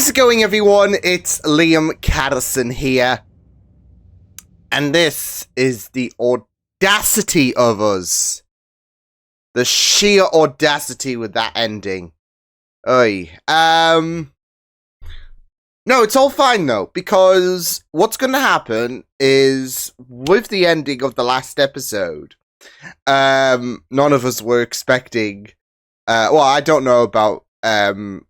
How's it going, everyone? It's Liam Caddison here. And this is the audacity of us. The sheer audacity with that ending. Oy. No, it's all fine, though, because what's going to happen is, with the ending of the last episode, none of us were expecting... well, I don't know about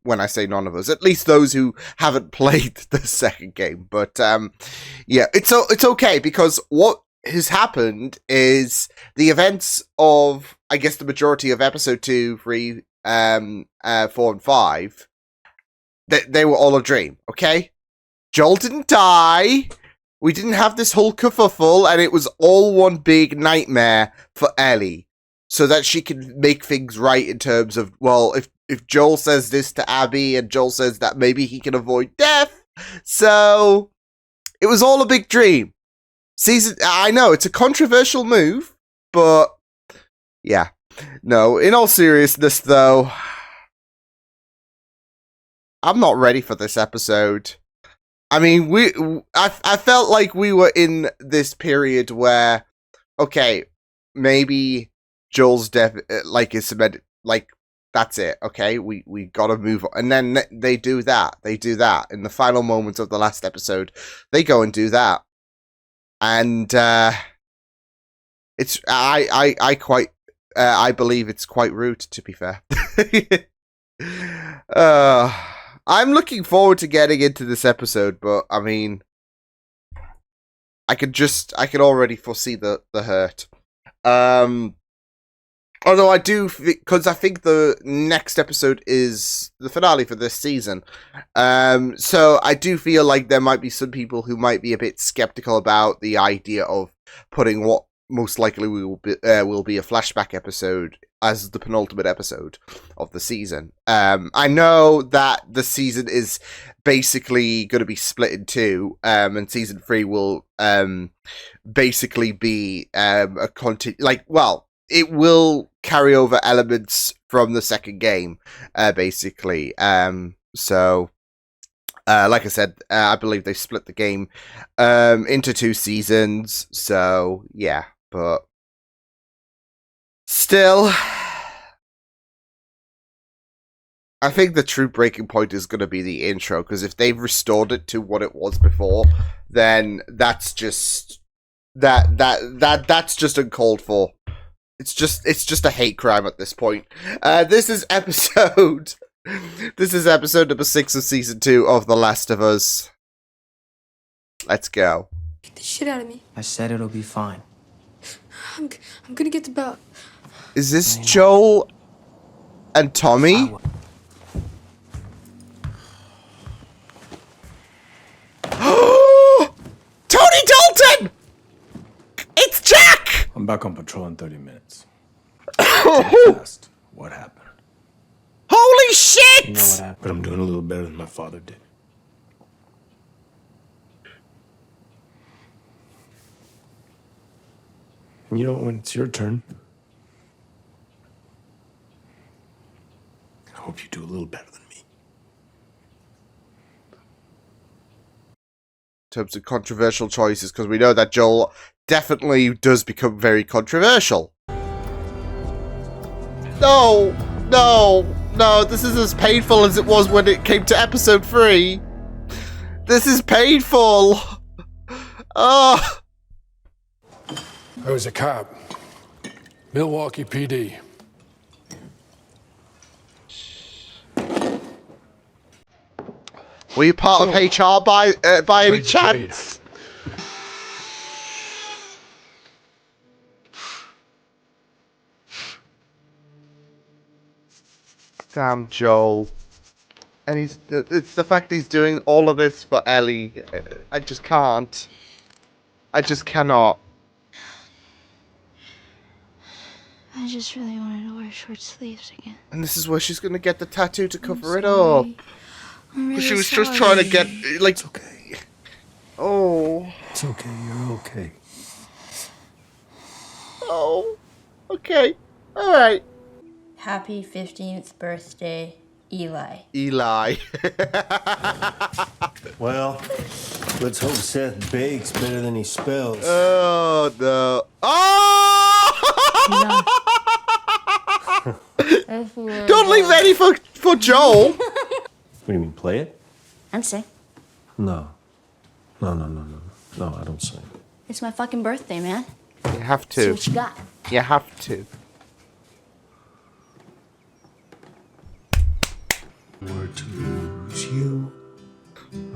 when I say none of us, at least those who haven't played the second game. But yeah, it's okay, because what has happened is the events of, I guess, the majority of episode 2, 3, 4, and 5. They were all a dream. Okay, Joel didn't die. We didn't have this whole kerfuffle, and it was all one big nightmare for Ellie, so that she can make things right in terms of, well, if Joel says this to Abby, and Joel says that maybe he can avoid death. So it was all a big dream. I know it's a controversial move, but yeah. No, in all seriousness, though, I'm not ready for this episode. I mean, I felt like we were in this period where, okay, maybe Joel's death, is cemented, that's it, okay, we gotta move on. And then they do that. They do that. In the final moments of the last episode, they go and do that. And, it's, I believe it's quite rude, to be fair. I'm looking forward to getting into this episode, but, I mean, I could already foresee the hurt. Although I do, because I think the next episode is the finale for this season. So I do feel like there might be some people who might be a bit skeptical about the idea of putting what most likely will be a flashback episode as the penultimate episode of the season. I know that the season is basically going to be split in two, and season 3 will basically be a it will carry over elements from the second game, basically. So, like I said, I believe they split the game into 2 seasons. So, yeah, but still, I think the true breaking point is going to be the intro, because if they've restored it to what it was before, then that's just that's just uncalled for. It's just a hate crime at this point. This is episode number 6 of season 2 of The Last of Us. Let's go. Get the shit out of me. I said it'll be fine. I'm gonna get the belt. Is this Joel and Tommy? Tony Dalton! It's Jack! I'm back on patrol in 30 minutes. Asked what happened. Holy shit! You know what happened? But I'm doing a little better than my father did. And you know, when it's your turn, I hope you do a little better than me. In terms of controversial choices, because we know that Joel definitely does become very controversial. No, this is as painful as it was when it came to episode 3. This is painful. Oh. I was a cop. Milwaukee PD. Were you part of HR by any chance? Damn Joel. And it's the fact he's doing all of this for Ellie. I just can't. I just cannot. I just really wanted to wear short sleeves again. And this is where she's gonna get the tattoo to cover it up. I'm really She was sorry. just trying to get, like... It's okay. Oh. It's okay. You're okay. Oh. Okay. Alright. Happy 15th birthday, Eli. Eli. Well, let's hope Seth bakes better than he spells. Oh no! Oh! Don't leave any for Joel. What do you mean, play it? I'm sick. No. No, I don't sing. It's my fucking birthday, man. You have See to. what you got. You have to. Were to lose you,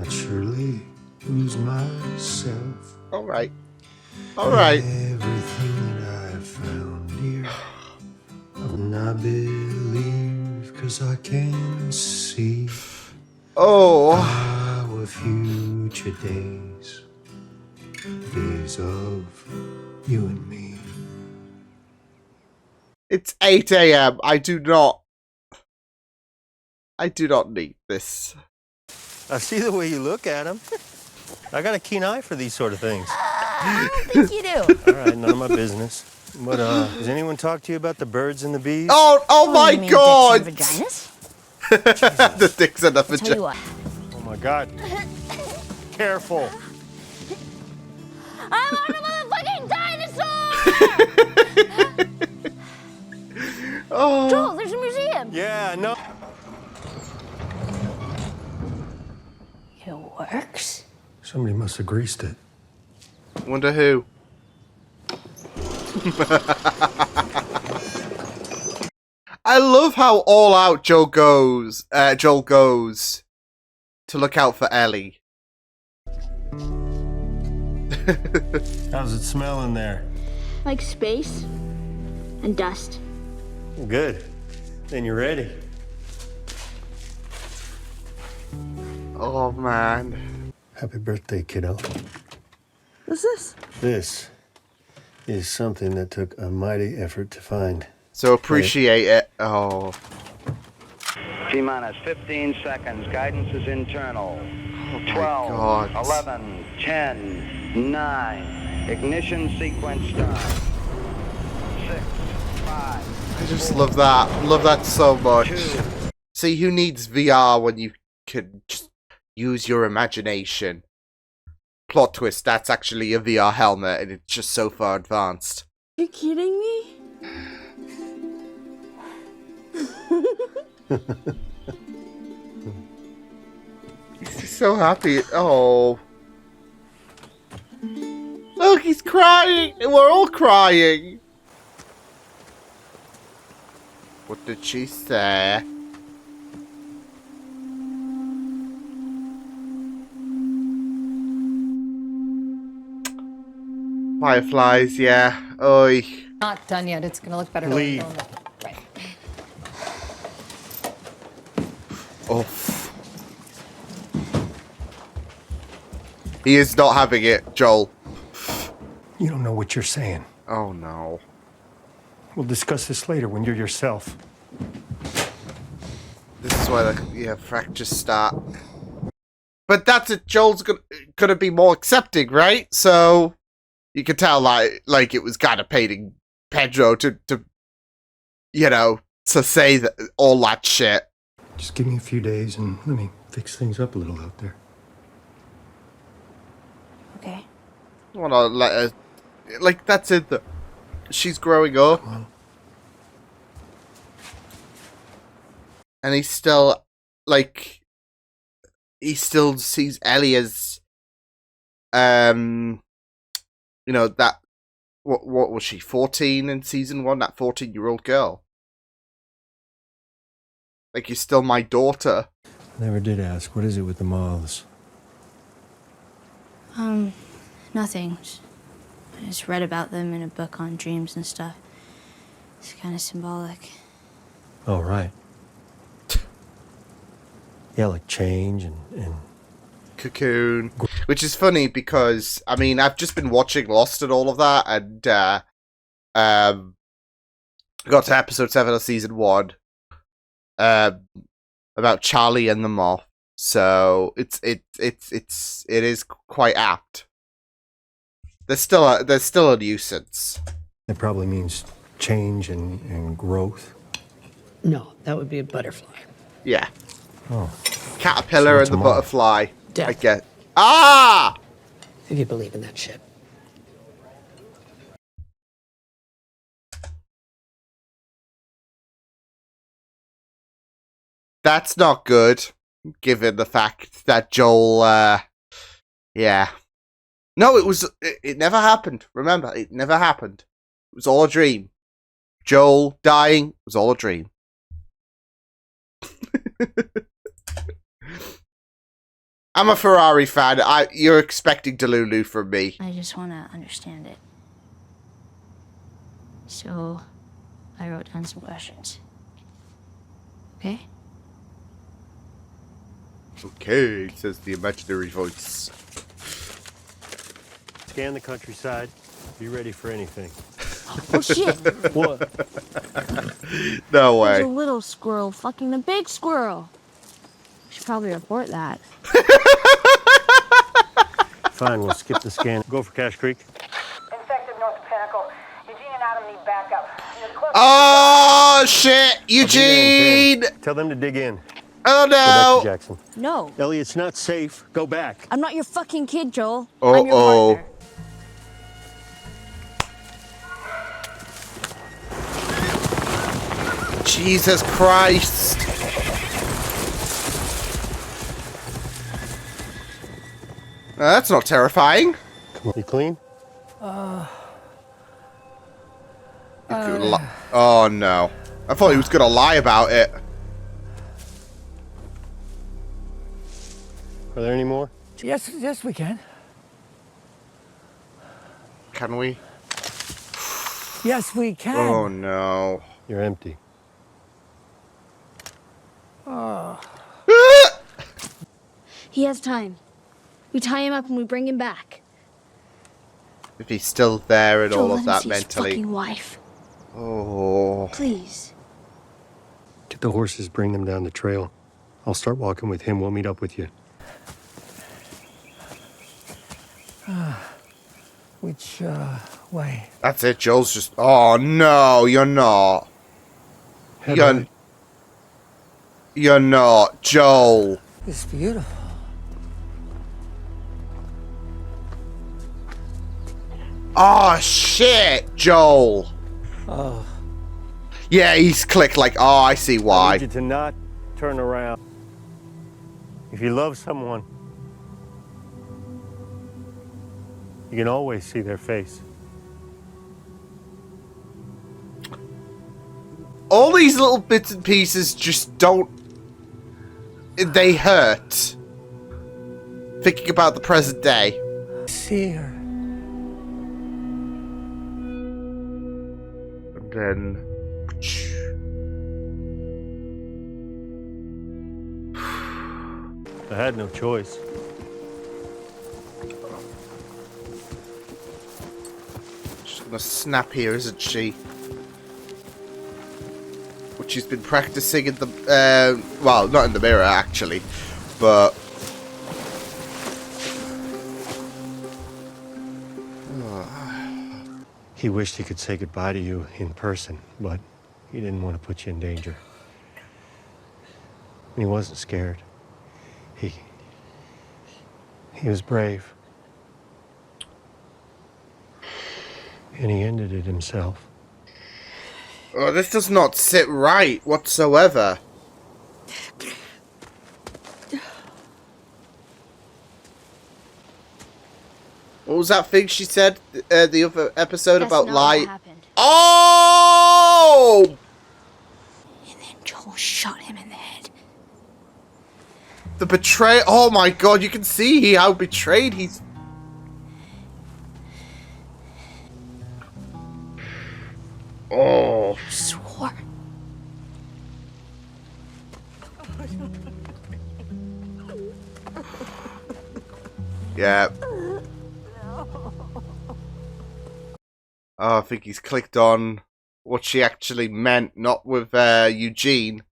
I'd surely lose myself. All right. All right. Everything that I've found here, I will not believe, 'cause I can see Oh. our future days, days of you and me. It's 8 a.m. I do not need this. I see the way you look at him. I got a keen eye for these sort of things. I don't think you do. All right, none of my business. But does anyone talk to you about the birds and the bees? Oh my you mean God! dicks and vaginas? The dicks and the Tell you vagina. what. Oh my God! Careful! I want a motherfucking dinosaur! Oh. Joel, there's a museum. Yeah, no. It works. Somebody must have greased it. Wonder who. I love how all out Joel goes to look out for Ellie. How's it smell in there? Like space and dust. Good. Then you're ready. Oh man. Happy birthday, kiddo. What's this? This is something that took a mighty effort to find. So appreciate it. Oh. T-minus 15 seconds. Guidance is internal. Oh my 12, God. 11, 10, 9. Ignition sequence start. 6, 5. I just love that. Love that so much. 2. See, who needs VR when you can just use your imagination? Plot twist, that's actually a VR helmet and it's just so far advanced. Are you kidding me? He's so happy. Oh. Look, he's crying. We're all crying. What did she say? Fireflies, yeah. Oi. Not done yet. It's gonna look better. Leave. Right. Oh. He is not having it, Joel. You don't know what you're saying. Oh no. We'll discuss this later when you're yourself. This is where the fractures start. But that's it. Joel's gonna be more accepting, right? So you can tell, like it was kind of painting Pedro to say that all that shit. Just give me a few days and let me fix things up a little out there. Okay. I wanna let her, like, that's it. She's growing up, Come on. and he still sees Ellie as, that. What was she? 14 in season 1. That 14-year-old girl. Like, you're still my daughter. Never did ask. What is it with the moths? Nothing. I just read about them in a book on dreams and stuff. It's kind of symbolic. Oh, right. Yeah, like change and Cocoon. Which is funny because, I mean, I've just been watching Lost and all of that, and got to episode 7 of season 1 about Charlie and the Moth. So it is quite apt. There's still a nuisance. it probably means change and growth. No, that would be a butterfly. Yeah. Oh. Caterpillar So and the tomorrow. butterfly. I Death. get. Ah! If you believe in that shit. That's not good, given the fact that Joel, yeah. No, it never happened. Remember, it never happened. It was all a dream. Joel dying was all a dream. I'm a Ferrari fan. You're expecting TLOU from me. I just want to understand it. So, I wrote down some questions. Okay? Okay, says the imaginary voice. Scan the countryside. Be ready for anything. Oh shit! What? No There's a way. little squirrel fucking a big squirrel. Should probably report that. Fine, we'll skip the scan. Go for Cache Creek. Infected North Pinnacle. Eugene and Adam need backup. You're close. Oh shit, Eugene! Tell them to dig in. Oh Go back no! to Jackson. No, Ellie, it's not safe. Go back. I'm not your fucking kid, Joel. I'm your Uh-oh. partner. Jesus Christ! That's not terrifying. Come on. You clean? Oh no. I thought he was gonna lie about it. Are there any more? Yes, we can. Can we? Yes, we can. Oh no. You're empty. He has time. We tie him up and we bring him back. If he's still there and Joel, all let of him that see his mentally. fucking wife. Oh. Please. Get the horses, bring them down the trail. I'll start walking with him. We'll meet up with you. Which way? That's it, Joel's just. Oh no, you're not. You're not, Joel. It's beautiful. Oh shit, Joel. Oh. Yeah, he's clicked like, oh, I see I why. need you to not turn around. If you love someone, you can always see their face. All these little bits and pieces just don't. They hurt. Thinking about the present day. See her. And then. I had no choice. She's gonna snap here, isn't she? What she's been practicing in the. Well, not in the mirror, actually. But. He wished he could say goodbye to you in person, but he didn't want to put you in danger. And he wasn't scared. He was brave. And he ended it himself. Oh, this does not sit right whatsoever. What was that thing she said the other episode That's about not lie? what happened. Oh! And then Joel shot him in the head. The betrayal. Oh my god, you can see how betrayed he's. Oh. Swore. Yeah. Oh, I think he's clicked on what she actually meant, not with Eugene.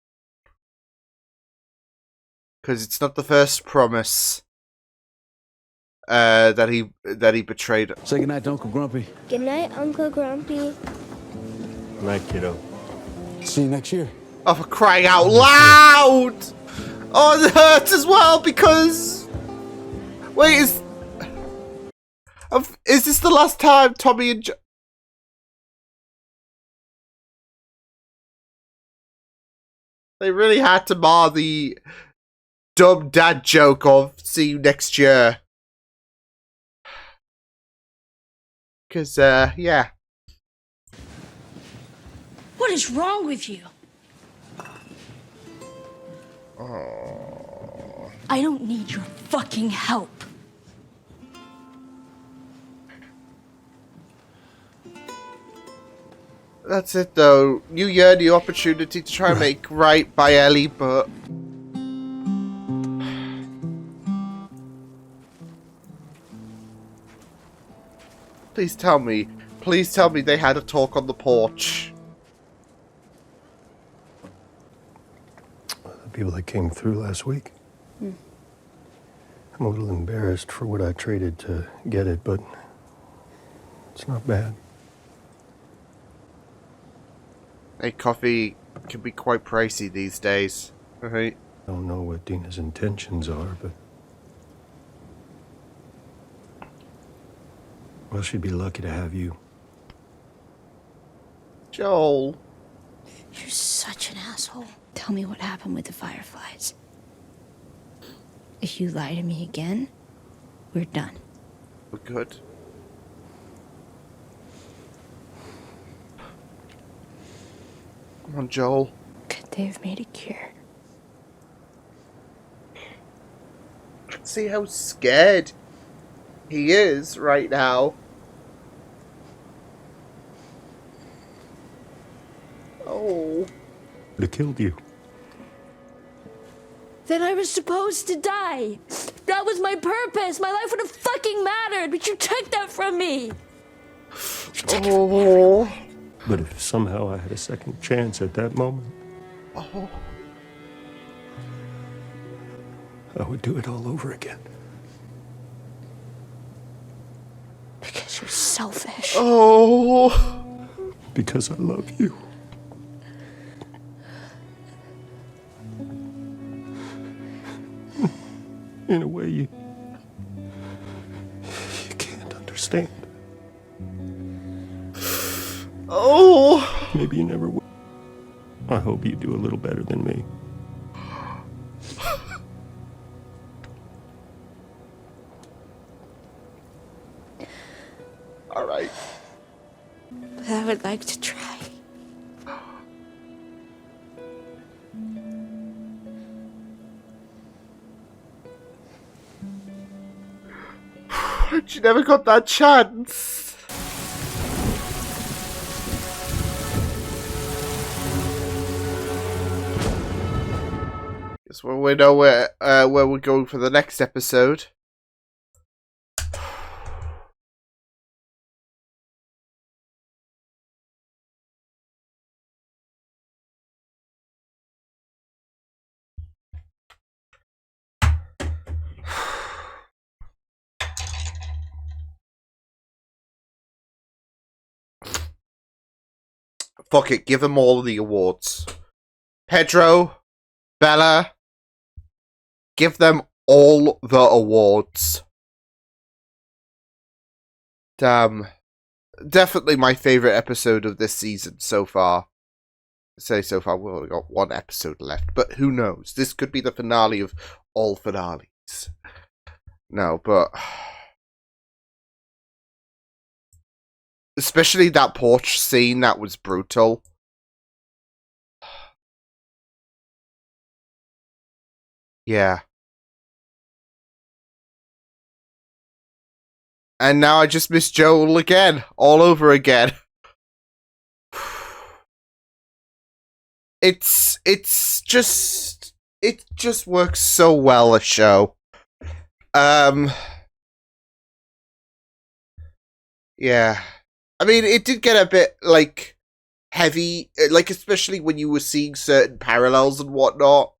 Because it's not the first promise that he betrayed. Say goodnight to Uncle Grumpy. Good night, Uncle Grumpy. Night, kiddo. See you next year. Oh, for crying out loud! Oh, it hurts as well because... Wait, is this the last time Tommy and They really had to mar the dumb dad joke of see you next year. Because, yeah. What is wrong with you? Oh. I don't need your fucking help. That's it, though. New year, new opportunity to try and make right by Ellie, but... Please tell me they had a talk on the porch. The people that came through last week. I'm a little embarrassed for what I traded to get it, but it's not bad. Hey, coffee can be quite pricey these days, right? I don't know what Dina's intentions are, but... Well, she'd be lucky to have you. Joel. You're such an asshole. Tell me what happened with the fireflies. If you lie to me again, we're done. We're good. Come on, Joel. Could they have made a cure? See how scared he is right now. Oh. Would have killed you. Then I was supposed to die. That was my purpose. My life would have fucking mattered, but you took that from me. Oh. But if somehow I had a second chance at that moment, Oh. I would do it all over again. Because you're selfish. Oh. Because I love you. In a way you can't understand. Oh. Maybe you never will. I hope you do a little better than me. All right. But I would like to try. But you never got that chance. Guess we know where we're going for the next episode. Fuck it, give them all the awards. Pedro, Bella, give them all the awards. Damn. Definitely my favourite episode of this season so far. Say so far, we've only got one episode left, but who knows? This could be the finale of all finales. No, but... Especially that porch scene, that was brutal. Yeah. And now I just miss Joel again. All over again. It just works so well, a show. Yeah. I mean, it did get a bit, like, heavy, like, especially when you were seeing certain parallels and whatnot,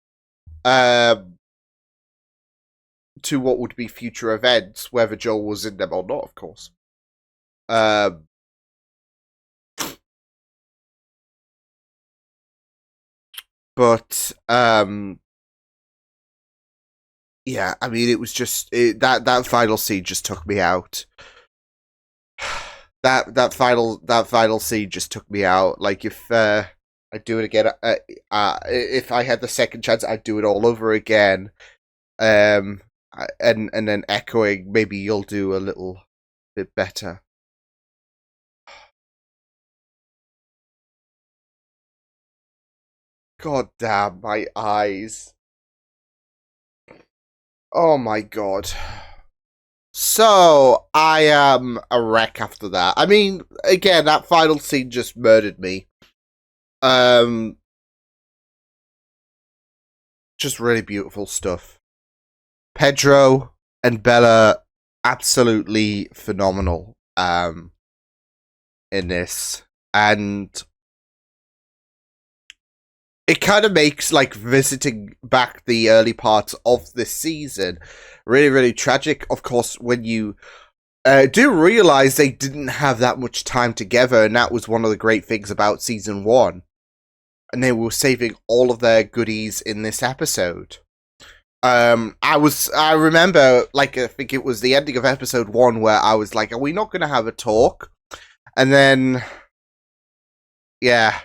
to what would be future events, whether Joel was in them or not, of course. But yeah, I mean, it was just that final scene just took me out. That final scene just took me out. Like if I do it again, if I had the second chance, I'd do it all over again. And then echoing, maybe you'll do a little bit better. God damn my eyes. Oh my god. So, I am a wreck after that. I mean, again, that final scene just murdered me. Just really beautiful stuff. Pedro and Bella, absolutely phenomenal, in this. And it kind of makes, like, visiting back the early parts of this season really, really tragic. Of course, when you do realize they didn't have that much time together, and that was one of the great things about season 1. And they were saving all of their goodies in this episode. I remember, like, I think it was the ending of episode 1 where I was like, are we not going to have a talk? And then, yeah.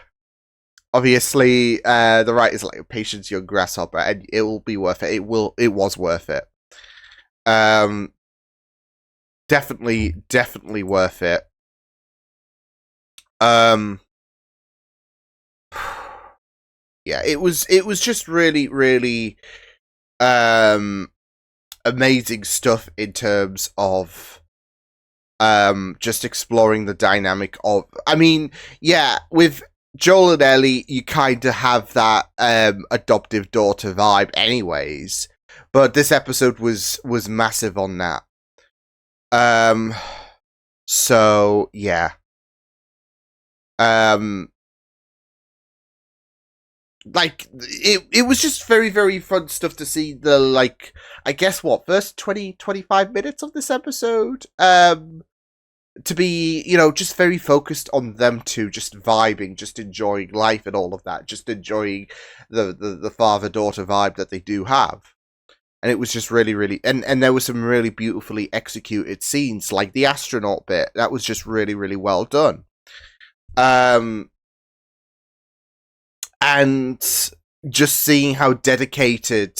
Obviously, the writer's like, patience, young grasshopper, and it will be worth it. It was worth it. Definitely worth it. Yeah, it was just really, really, amazing stuff in terms of, just exploring the dynamic of, I mean, yeah, with Joel and Ellie, you kind of have that adoptive daughter vibe anyways, but this episode was massive on that. So yeah. Like it was just very, very fun stuff to see the, like, I guess what, first 20-25 minutes of this episode to be, you know, just very focused on them two, just vibing, just enjoying life and all of that, just enjoying the father-daughter vibe that they do have. And it was just really, really, and there were some really beautifully executed scenes, like the astronaut bit. That was just really, really well done. And just seeing how dedicated,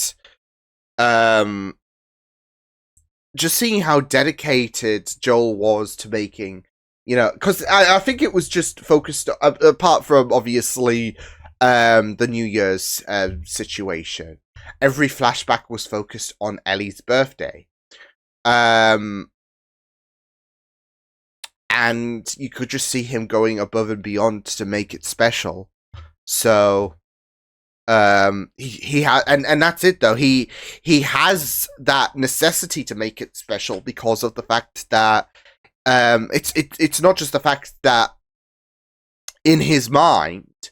Joel was to making, you know, because I think it was just focused, apart from obviously the New Year's situation, every flashback was focused on Ellie's birthday. And you could just see him going above and beyond to make it special. So he has, and that's it though. He has that necessity to make it special because of the fact that it's not just the fact that in his mind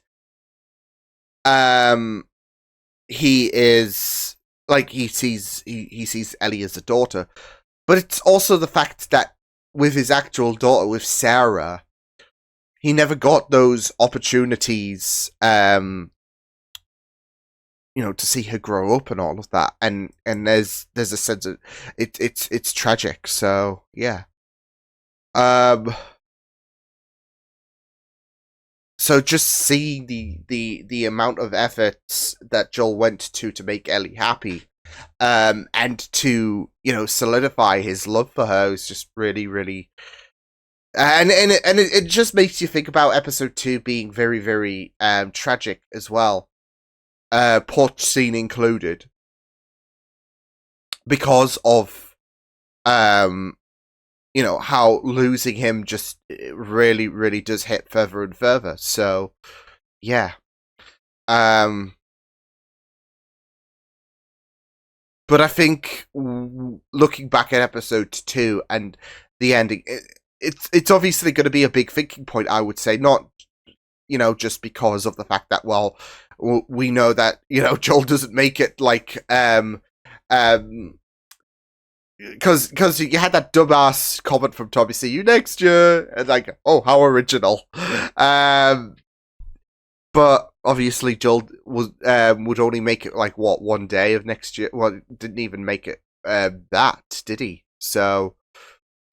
he is like he sees Ellie as a daughter, but it's also the fact that with his actual daughter, with Sarah, he never got those opportunities, you know, to see her grow up and all of that. And there's a sense of it's tragic. So yeah. So just seeing the amount of efforts that Joel went to make Ellie happy, and to, you know, solidify his love for her is just really, really. And it just makes you think about episode 2 being very, very tragic as well, porch scene included, because of you know, how losing him just really, really does hit further and further. So yeah, but I think looking back at episode 2 and the ending, it's obviously going to be a big thinking point, I would say. Not, you know, just because of the fact that, well, we know that, you know, Joel doesn't make it, like, because you had that dumbass comment from Tommy, see you next year, and like, oh, how original. But obviously, Joel was would only make it like what, one day of next year. Well, didn't even make it that, did he? So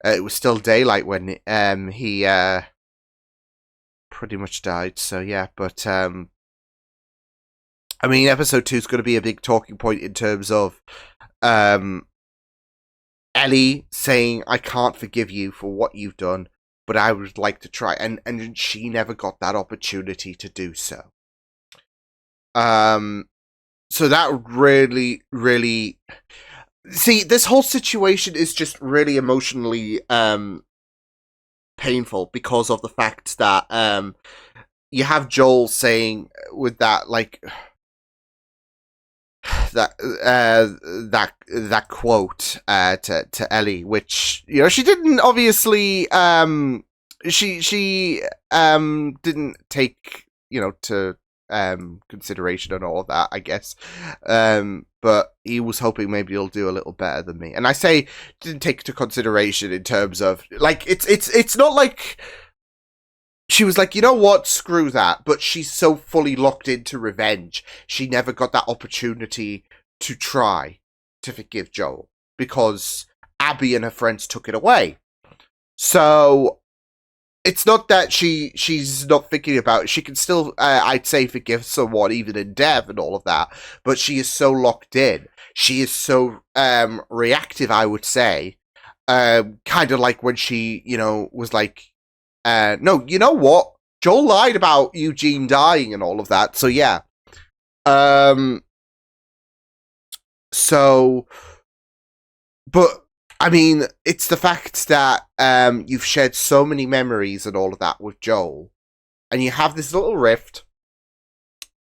it was still daylight when he pretty much died. So yeah, but I mean, episode 2 is going to be a big talking point in terms of Ellie saying, "I can't forgive you for what you've done, but I would like to try," and she never got that opportunity to do so. So that really, really, see, this whole situation is just really emotionally painful because of the fact that you have Joel saying with that, like, that quote to Ellie, which, you know, she didn't obviously she didn't take, you know, to consideration and all of that, I guess. But he was hoping maybe he'll do a little better than me. And I say didn't take to consideration in terms of, like, it's not like she was like, you know what, screw that. But she's so fully locked into revenge, she never got that opportunity to try to forgive Joel because Abby and her friends took it away. So it's not that she's not thinking about it. She can still, I'd say, forgive someone even in death and all of that. But she is so locked in. She is so reactive, I would say. Kind of like when she, you know, was like, no, you know what? Joel lied about Eugene dying and all of that. So yeah. So, but I mean, it's the fact that you've shared so many memories and all of that with Joel, and you have this little rift,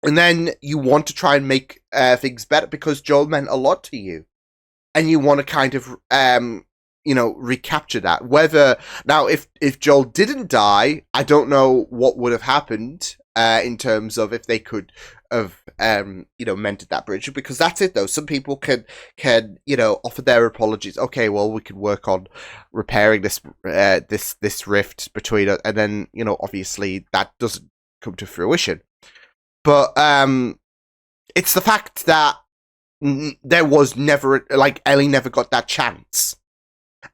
and then you want to try and make things better because Joel meant a lot to you, and you want to kind of you know, recapture that. Whether now, if Joel didn't die, I don't know what would have happened in terms of if they could have you know, mended that bridge, because that's it though. Some people can you know, offer their apologies. Okay, well, we can work on repairing this this rift between us, and then, you know, obviously that doesn't come to fruition. But it's the fact that there was never, like, Ellie never got that chance.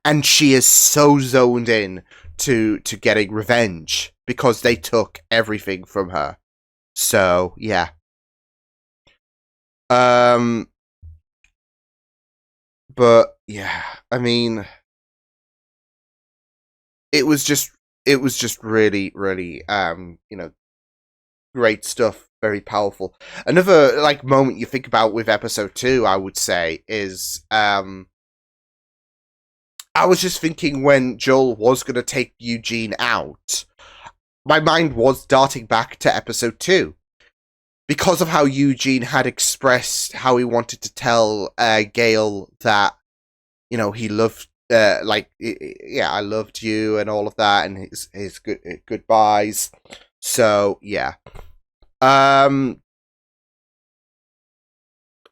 And she is so zoned in to getting revenge because they took everything from her. So yeah. But yeah, I mean, it was just really, really you know, great stuff, very powerful. Another, like, moment you think about with episode 2, I would say, is I was just thinking when Joel was going to take Eugene out, my mind was darting back to episode 2. Because of how Eugene had expressed how he wanted to tell Gale that, you know, he loved, like, yeah, I loved you and all of that, and his goodbyes. So, yeah.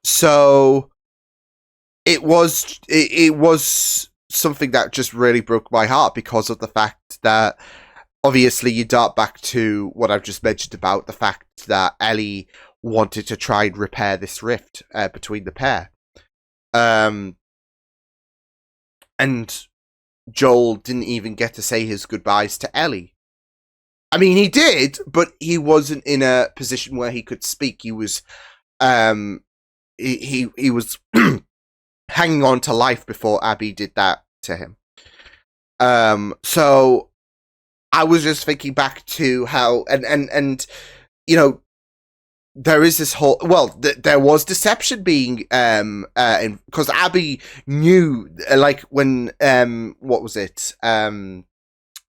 So, it was something that just really broke my heart because of the fact that obviously you dart back to what I've just mentioned about the fact that Ellie wanted to try and repair this rift between the pair. And Joel didn't even get to say his goodbyes to Ellie. I mean, he did, but he wasn't in a position where he could speak. He was he was hanging on to life before Abby did that to him. So I was just thinking back to how, and you know, there is this whole, well, there was deception being because Abby knew, like, when what was it,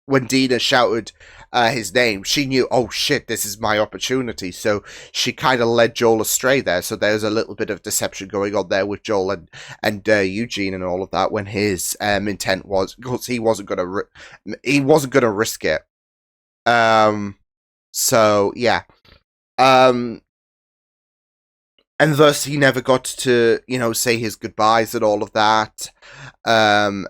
when Dina shouted his name, she knew, oh shit, this is my opportunity. So she kind of led Joel astray there. So there's a little bit of deception going on there with Joel and Eugene and all of that, when his intent was, because he wasn't gonna risk it. So yeah. And thus he never got to, you know, say his goodbyes and all of that. And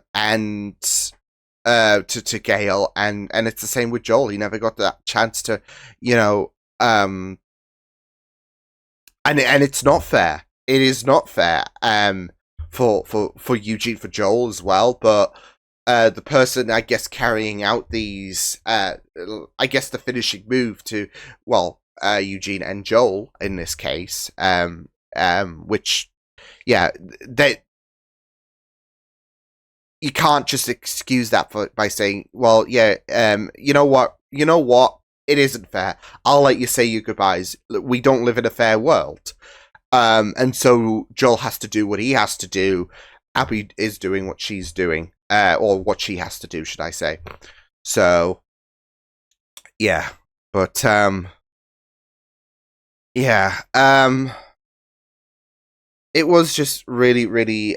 to Gale, and it's the same with Joel. He never got that chance to, you know, and it's not fair. It is not fair. For Eugene, for Joel as well, but the person, I guess, carrying out these, I guess, the finishing move to, well, Eugene and Joel in this case, which, yeah, you can't just excuse that by saying, well, yeah, you know what, it isn't fair. I'll let you say your goodbyes. We don't live in a fair world. And so Joel has to do what he has to do. Abby is doing what she's doing, or what she has to do, should I say. So, yeah. But, yeah. It was just really, really,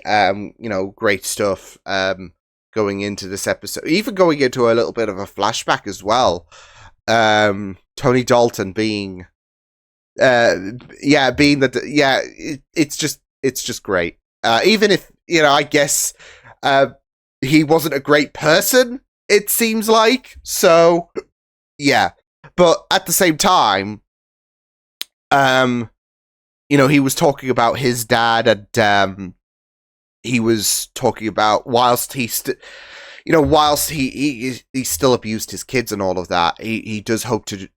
great stuff, going into this episode. Even going into a little bit of a flashback as well. Tony Dalton being... it's just great. Even if, I guess, he wasn't a great person, it seems like. So, yeah. But at the same time, he was talking about his dad, and, he was talking about whilst he still abused his kids and all of that, he does hope to,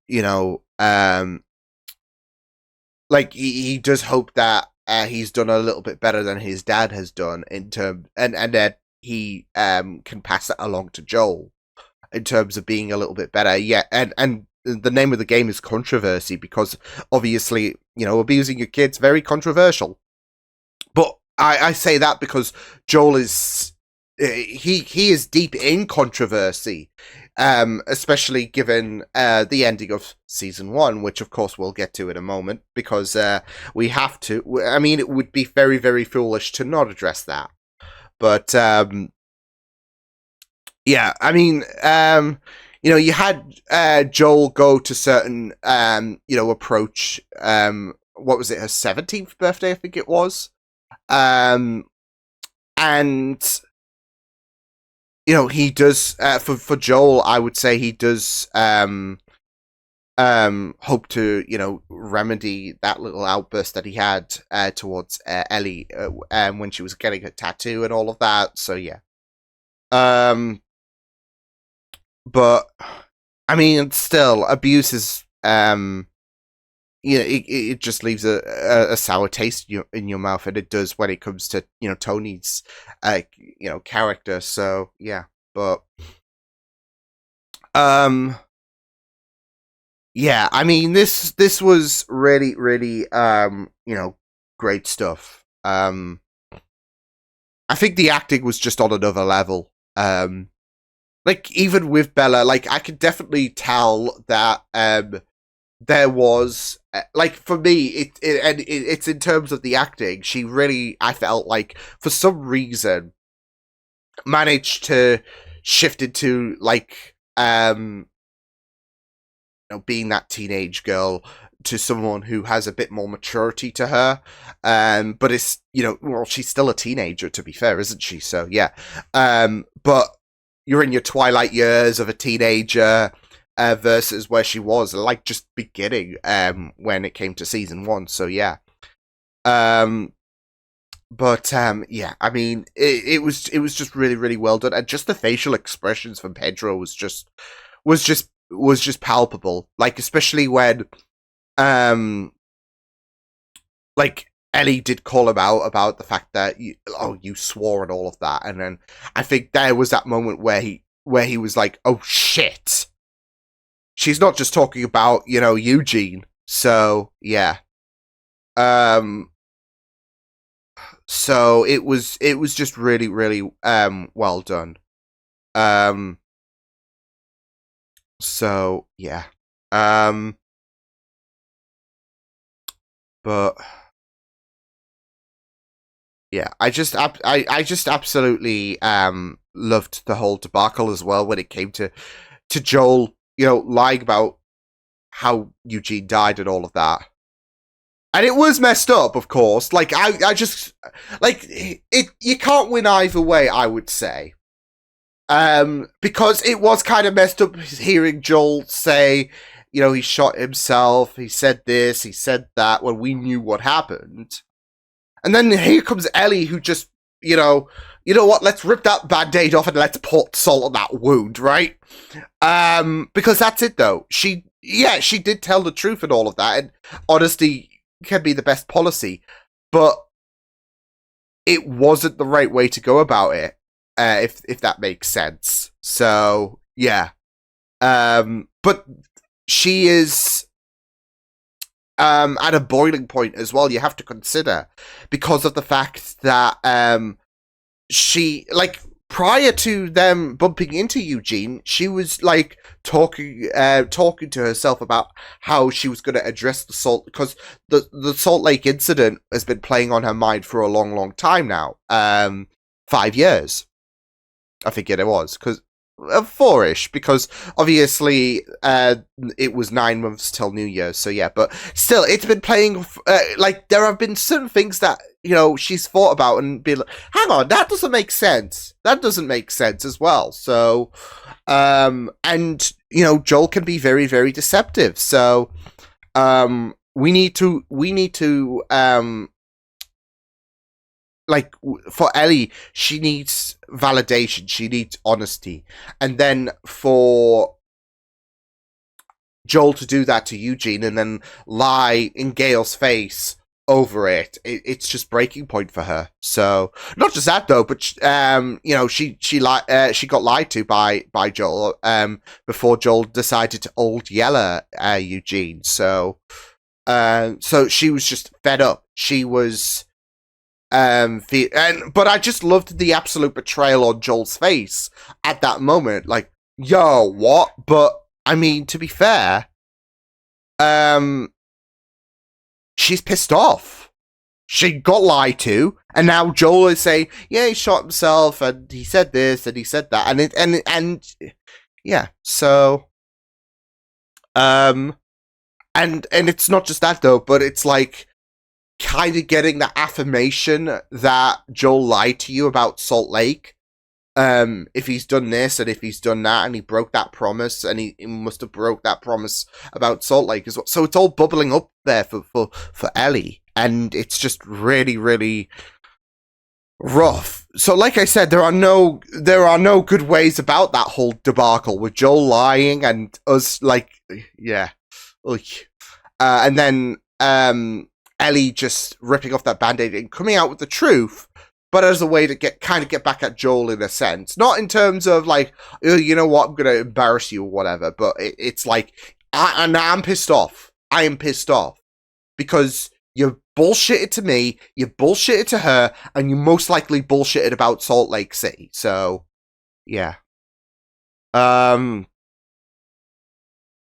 he does hope that he's done a little bit better than his dad has done in term, and that he can pass that along to Joel in terms of being a little bit better. Yeah, and the name of the game is controversy, because obviously, abusing your kids, very controversial. But I say that because Joel is he is deep in controversy. Especially given the ending of season 1, which of course we'll get to in a moment, because we have to. I mean, it would be very, very foolish to not address that. But yeah, I mean, you had Joel go to certain, approach. What was it? Her 17th birthday, I think it was. And he does, for Joel, I would say he does hope to, remedy that little outburst that he had towards Ellie when she was getting her tattoo and all of that. So, yeah. But, I mean, still, abuse is, it just leaves a sour taste in your mouth, and it does when it comes to, Tony's, character. So, yeah, but, yeah, I mean, this was really, really, great stuff. I think the acting was just on another level. Even with Bella, I could definitely tell that, there was, for me, it's in terms of the acting, she really, I felt like, for some reason, managed to shift into, being that teenage girl to someone who has a bit more maturity to her. But it's, she's still a teenager, to be fair, isn't she? So, yeah. But you're in your twilight years of a teenager, versus where she was, just beginning, when it came to season 1. So, yeah. But, yeah, I mean, it was just really, really well done. And just the facial expressions from Pedro was just palpable. Especially when, Ellie did call him out about the fact that, you swore and all of that. And then I think there was that moment where he was like, oh, shit. She's not just talking about, Eugene. So, yeah. So it was just really, really, well done. So, yeah. But yeah, I just absolutely loved the whole debacle as well when it came to Joel, lying about how Eugene died and all of that. And it was messed up, of course. I just you can't win either way, I would say. Because it was kind of messed up hearing Joel say you know, he shot himself, he said this, he said that, when we knew what happened. And then here comes Ellie, who just, you know what, let's rip that Band-Aid off and let's put salt on that wound, right? Because that's it, though. She did tell the truth and all of that, and honesty can be the best policy, but it wasn't the right way to go about it, if that makes sense. So, yeah. But she is at a boiling point as well, you have to consider, because of the fact that she, like, prior to them bumping into Eugene, she was like talking to herself about how she was going to address the Salt, because the Salt Lake incident has been playing on her mind for a long time now. 5 years, I think it was, because 4-ish, because obviously it was 9 months till New Year's, so yeah, but still, it's been playing, like, there have been certain things that, you know, she's thought about and been like, hang on, that doesn't make sense. That doesn't make sense as well. So, and, you know, Joel can be very, very deceptive. So, we need to, like, for Ellie, she needs validation. She needs honesty. And then for Joel to do that to Eugene and then lie in Gail's face over it's just breaking point for her. So, not just that though, but you know, she got lied to by Joel before Joel decided to old yeller Eugene. So she was just fed up. She was but I just loved the absolute betrayal on Joel's face at that moment. Like, yo, what? But I mean, to be fair, she's pissed off. She got lied to, and now Joel is saying, yeah, he shot himself, and he said this, and he said that, and yeah, so, and it's not just that though, but it's like kind of getting the affirmation that Joel lied to you about Salt Lake. If he's done this and if he's done that and he broke that promise and he must have broke that promise about Salt Lake as well. So it's all bubbling up there for Ellie, and it's just really, really rough. So like I said, there are no good ways about that whole debacle with Joel lying and us, like, yeah. And then Ellie just ripping off that Band-Aid and coming out with the truth, but as a way to get back at Joel in a sense. Not in terms of like, oh, you know what, I'm going to embarrass you or whatever, but it's like, I'm pissed off. I am pissed off. Because you bullshitted to me, you bullshitted to her, and you most likely bullshitted about Salt Lake City. So, yeah.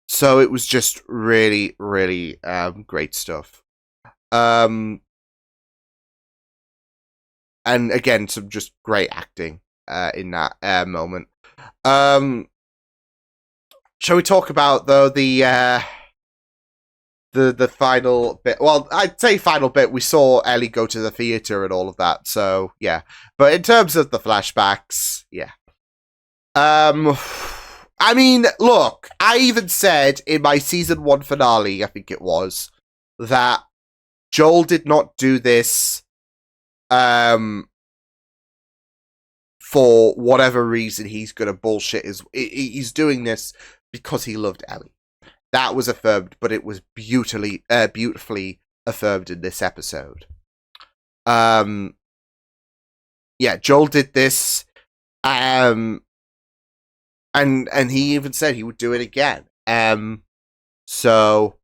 So it was just really, really great stuff. And again, some just great acting in that moment. Shall we talk about though the final bit? Well, I'd say final bit. We saw Ellie go to the theater and all of that. So yeah, but in terms of the flashbacks, yeah. I mean, look, I even said in my season 1 finale, I think it was, that Joel did not do this for whatever reason he's gonna bullshit. He's doing this because he loved Ellie. That was affirmed, but it was beautifully affirmed in this episode. Yeah, Joel did this, and he even said he would do it again. So,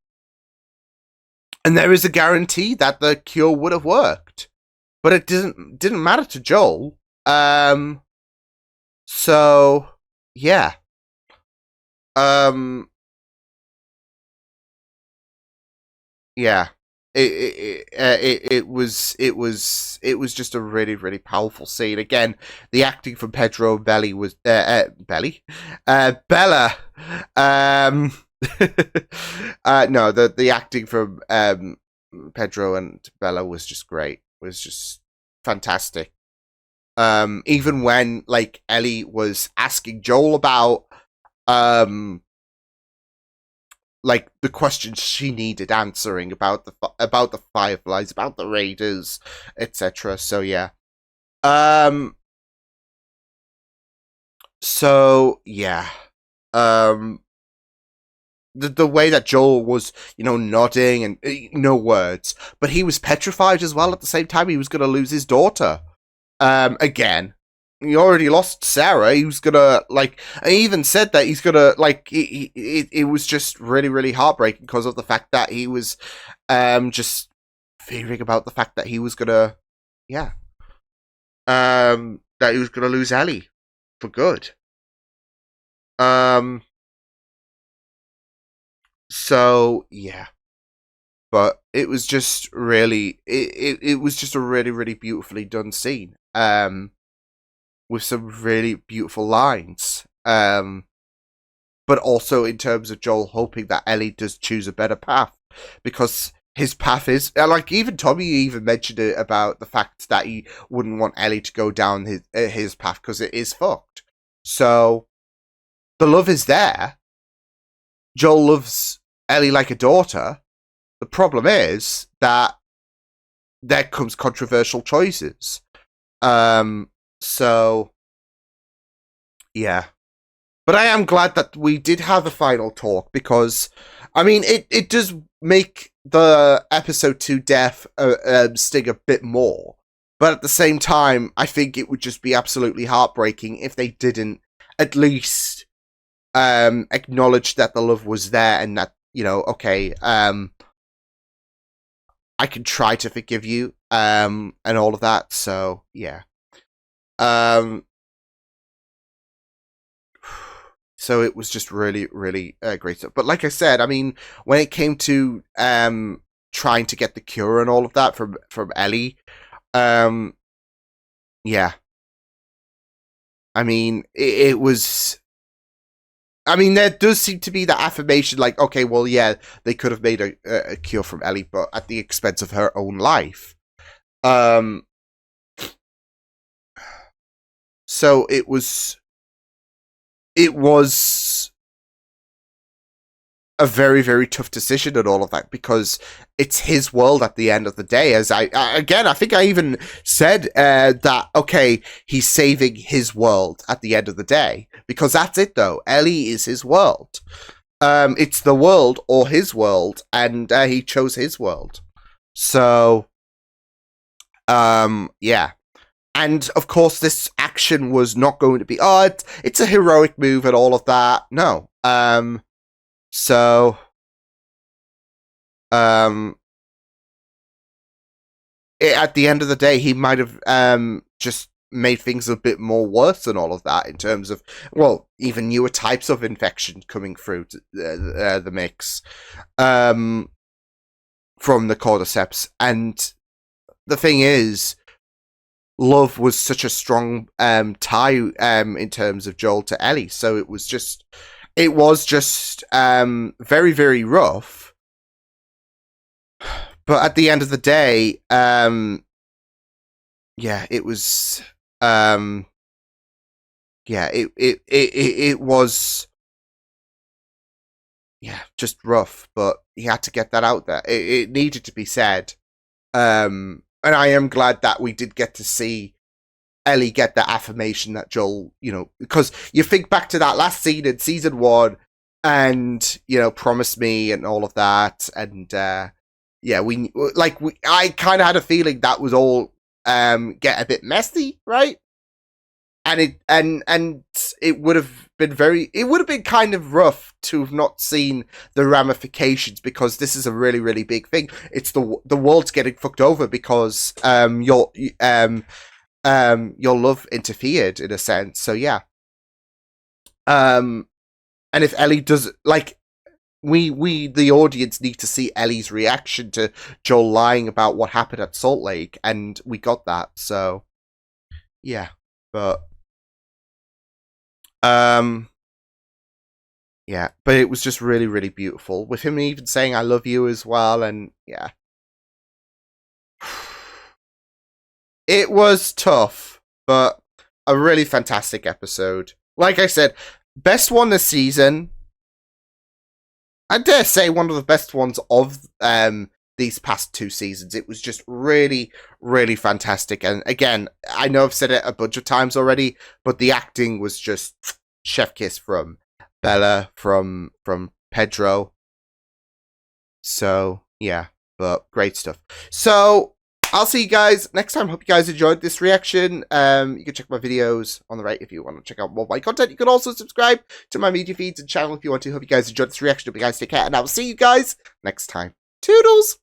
and there is a guarantee that the cure would have worked, but it didn't matter to Joel. So yeah. Yeah. It was just a really, really powerful scene. Again, the acting from Pedro and Belly was Bella. No, the acting from Pedro and Bella was just great. Was just fantastic. Even when like Ellie was asking Joel about like the questions she needed answering about the Fireflies, about the Raiders, etc. So yeah. So yeah. The way that Joel was, nodding and no words, but he was petrified as well at the same time. He was going to lose his daughter. Again. He already lost Sarah. He was gonna, I even said that he's gonna, it was just really, really heartbreaking because of the fact that he was, just fearing about the fact that he was gonna, that he was gonna lose Ellie for good. So, yeah. But it was just really, it was just a really, really beautifully done scene. With some really beautiful lines. But also in terms of Joel hoping that Ellie does choose a better path. Because his path is, even Tommy even mentioned it about the fact that he wouldn't want Ellie to go down his path because it is fucked. So, the love is there. Joel loves Ellie like a daughter. The problem is that there comes controversial choices. So, yeah. But I am glad that we did have a final talk because, it does make the episode 2 death sting a bit more. But at the same time, I think it would just be absolutely heartbreaking if they didn't at least acknowledge that the love was there and that, okay, I can try to forgive you, and all of that. So, yeah. So it was just really, really great stuff. But like I said, when it came to trying to get the cure and all of that from Ellie, yeah. It was. There does seem to be that affirmation, okay, well, yeah, they could have made a cure from Ellie, but at the expense of her own life. So it was a very, very tough decision and all of that because it's his world at the end of the day. As I think I even said that, okay, he's saving his world at the end of the day because that's it though. Ellie is his world. It's the world or his world, and he chose his world. So, yeah. And of course, this action was not going to be, it's a heroic move and all of that. No. So, at the end of the day, he might have just made things a bit more worse than all of that in terms of, well, even newer types of infection coming through the mix from the cordyceps. And the thing is, love was such a strong tie in terms of Joel to Ellie. So it was just very, very rough. But at the end of the day, it was it was just rough, but he had to get that out there. It needed to be said. And I am glad that we did get to see Ellie get that affirmation that Joel, because you think back to that last scene in season 1 and, promise me and all of that. And, I kind of had a feeling that was all, get a bit messy, right? And it would have been kind of rough to have not seen the ramifications because this is a really, really big thing. It's the world's getting fucked over because, your love interfered in a sense. So yeah. And if Ellie does, we the audience need to see Ellie's reaction to Joel lying about what happened at Salt Lake, and we got that. So yeah, but but it was just really, really beautiful with him even saying "I love you" as well, and yeah. It was tough, but a really fantastic episode. Like I said, best one this season. I dare say one of the best ones of these past 2 seasons. It was just really, really fantastic. And again, I know I've said it a bunch of times already, but the acting was just chef kiss from Bella, from Pedro. So yeah, but great stuff. So I'll see you guys next time. Hope you guys enjoyed this reaction. You can check my videos on the right if you want to check out more of my content. You can also subscribe to my media feeds and channel if you want to. Hope you guys enjoyed this reaction. Hope you guys take care, and I will see you guys next time. Toodles!